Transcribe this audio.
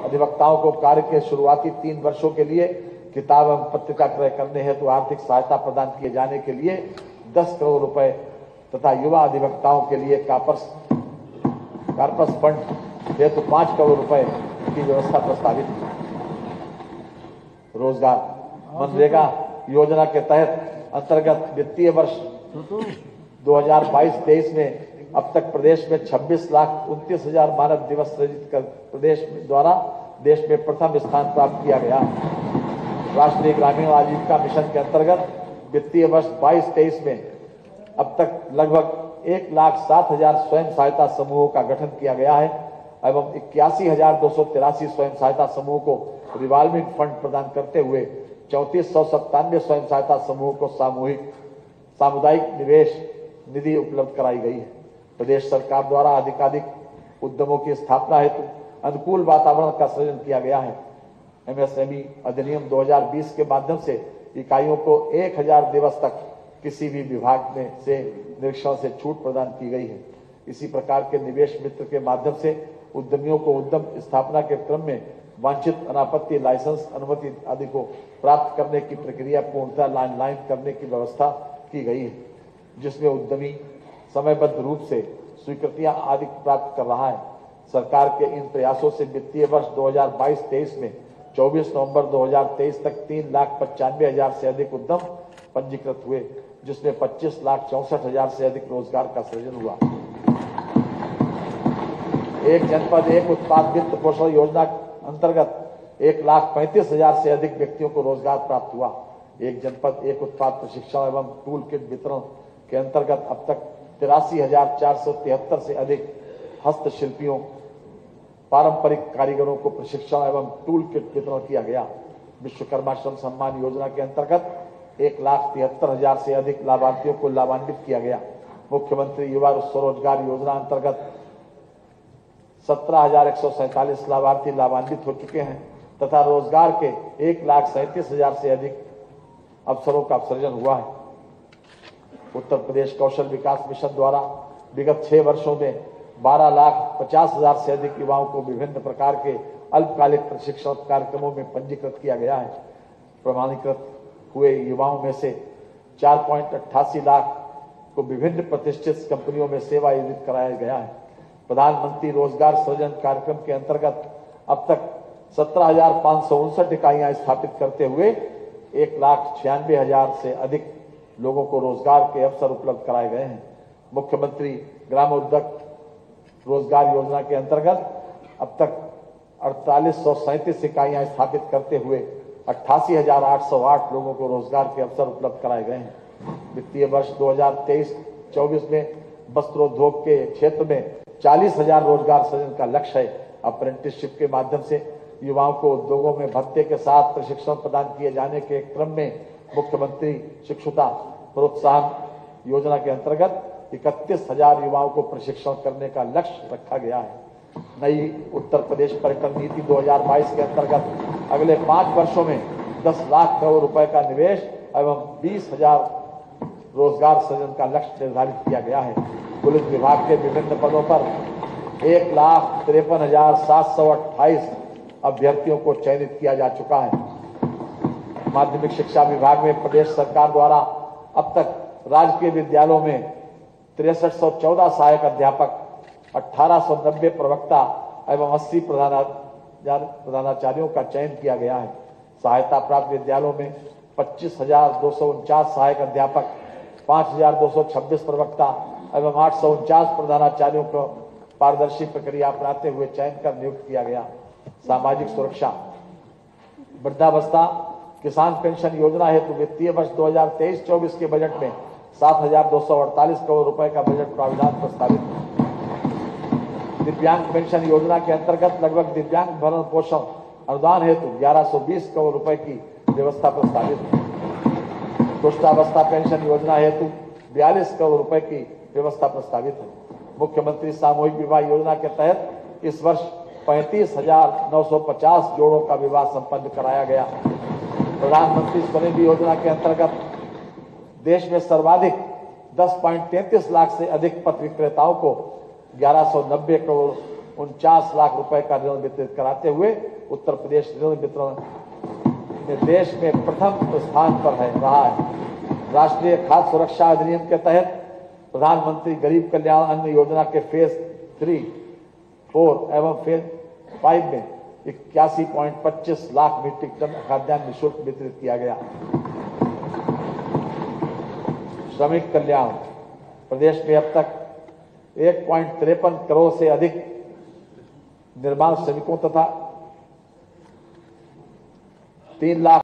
अधिवक्ताओं को कार्य के शुरुआती 3 वर्षों के लिए किताब एवं पत्रिका क्रय करने हेतु आर्थिक सहायता प्रदान किए जाने के लिए 10 करोड़ रुपए तथा युवा अधिवक्ताओं के लिए कार्पस फंड हेतु 5 करोड़ रुपए की व्यवस्था प्रस्तावित है। रोजगार मनरेगा योजना के तहत अंतर्गत वित्तीय वर्ष 2022-23 में अब तक प्रदेश में 26,29,000 मानव दिवस सृजित कर प्रदेश द्वारा देश में प्रथम स्थान प्राप्त किया गया। राष्ट्रीय ग्रामीण आजीविका मिशन के अंतर्गत वित्तीय वर्ष 22-23 में अब तक लगभग 1,07,000 स्वयं सहायता समूहों का गठन किया गया है एवं 81,283 स्वयं सहायता समूह को रिवॉल्विंग फंड प्रदान करते हुए 3,497 स्वयं सहायता समूह को सामुदायिक निवेश निधि उपलब्ध कराई गई है। प्रदेश सरकार द्वारा अधिकाधिक उद्यमों की स्थापना हेतु अनुकूल वातावरण का सृजन किया गया है। एमएसएमई अधिनियम 2020 के माध्यम से इकाइयों को 1,000 दिवस तक किसी भी विभाग में से निरीक्षण से छूट प्रदान की गई है। इसी प्रकार के निवेश मित्र के माध्यम से उद्यमियों को उद्यम स्थापना के क्रम में वांछित अनापत्ति लाइसेंस अनुमति आदि को प्राप्त करने की प्रक्रिया पूर्णतः लाइन करने की व्यवस्था की गई है, जिसमें उद्यमी समयबद्ध रूप से स्वीकृतियां आदि प्राप्त कर रहा है। सरकार के इन प्रयासों से वित्तीय वर्ष 2022-23 में 24 नवंबर 2023 तक 3,95,000 से अधिक उद्यम पंजीकृत हुए, जिसमें 25,64,000 से अधिक रोजगार का सृजन हुआ। एक जनपद एक उत्पाद वित्त पोषण योजना अंतर्गत 1,35,000 से अधिक व्यक्तियों को रोजगार प्राप्त हुआ। एक जनपद एक उत्पाद प्रशिक्षण एवं टूल किट वितरण के अंतर्गत अब तक 83,473 से अधिक हस्तशिल्पियों पारंपरिक कारीगरों को प्रशिक्षण एवं टूल किट वितरण किया गया। विश्वकर्मा श्रम सम्मान योजना के अंतर्गत 1,73,000 से अधिक लाभार्थियों को लाभान्वित किया गया। मुख्यमंत्री युवा स्वरोजगार योजना अंतर्गत 17,147 लाभार्थी लाभान्वित हो चुके हैं तथा रोजगार के 1,37,000 से अधिक अवसरों का सृजन हुआ है। उत्तर प्रदेश कौशल विकास मिशन द्वारा विगत 6 वर्षों में 12,50,000 से अधिक युवाओं को विभिन्न प्रकार के अल्पकालिक प्रशिक्षण कार्यक्रमों में पंजीकृत किया गया है। प्रमाणीकृत हुए युवाओं में से 4.88 लाख को विभिन्न प्रतिष्ठित कंपनियों में सेवायोजित कराया गया है। प्रधानमंत्री रोजगार सृजन कार्यक्रम के अंतर्गत अब तक 17,559 इकाइयां स्थापित करते हुए 1,96,000 से अधिक लोगों को रोजगार के अवसर उपलब्ध कराए गए हैं। मुख्यमंत्री ग्रामोद्योग रोजगार योजना के अंतर्गत अब तक 4,837 इकाइयां स्थापित करते हुए 88,808 लोगों को रोजगार के अवसर उपलब्ध कराए गए हैं। वित्तीय वर्ष 2023-24 में वस्त्रोद्योग के क्षेत्र में 40,000 रोजगार सृजन का लक्ष्य है। अप्रेंटिसशिप के माध्यम से युवाओं को उद्योगों में भत्ते के साथ प्रशिक्षण प्रदान किए जाने के क्रम में मुख्यमंत्री शिक्षुता प्रोत्साहन योजना के अंतर्गत 31,000 युवाओं को प्रशिक्षण करने का लक्ष्य रखा गया है। नई उत्तर प्रदेश पर्यटन नीति 2022 के अंतर्गत अगले 5 वर्षों में 10 लाख करोड़ रुपए का निवेश एवं 20,000 रोजगार सृजन का लक्ष्य निर्धारित किया गया है। पुलिस विभाग के विभिन्न पदों पर 1,53,728 अभ्यर्थियों को चयनित किया जा चुका है। माध्यमिक शिक्षा विभाग में प्रदेश सरकार द्वारा अब तक राजकीय विद्यालयों में 6314 सहायक अध्यापक, 1890 प्रवक्ता एवं 80 प्रधानाचार्यों का चयन किया गया है। सहायता प्राप्त विद्यालयों में 25,249 सहायक अध्यापक, 5,226 प्रवक्ता एवं 849 प्रधानाचार्यों को पारदर्शी प्रक्रिया अपनाते हुए चयन कर नियुक्त किया गया। सामाजिक सुरक्षा वृद्धावस्था किसान पेंशन योजना हेतु वित्तीय वर्ष 2023-24 के बजट में 7,248 करोड़ रुपए का बजट प्रावधान प्रस्तावित है। दिव्यांग पेंशन योजना के अंतर्गत लगभग दिव्यांग भरण पोषण अनुदान हेतु 1,120 करोड़ रुपए की व्यवस्था प्रस्तावित है। कुष्ठावस्था पेंशन योजना हेतु 42 करोड़ रुपए की व्यवस्था प्रस्तावित है। मुख्यमंत्री सामूहिक विवाह योजना के तहत इस वर्ष 35,950 जोड़ों का विवाह संपन्न कराया गया। प्रधानमंत्री स्वनिधि योजना के अंतर्गत देश में सर्वाधिक 10.33 लाख से अधिक पथ विक्रेताओं को 1,190 करोड़ 49 लाख रुपए का ऋण वितरित कराते हुए उत्तर प्रदेश ऋण वितरण में देश में प्रथम स्थान पर रहा है। राष्ट्रीय खाद्य सुरक्षा अधिनियम के तहत प्रधानमंत्री गरीब कल्याण अन्न योजना के फेज 3, 4 एवं फेज 5 में 81.25 लाख मीट्रिक टन खाद्यान्न निःशुल्क वितरित किया गया। श्रमिक कल्याण, प्रदेश में अब तक 1.53 करोड़ से अधिक निर्माण श्रमिकों तथा 3 लाख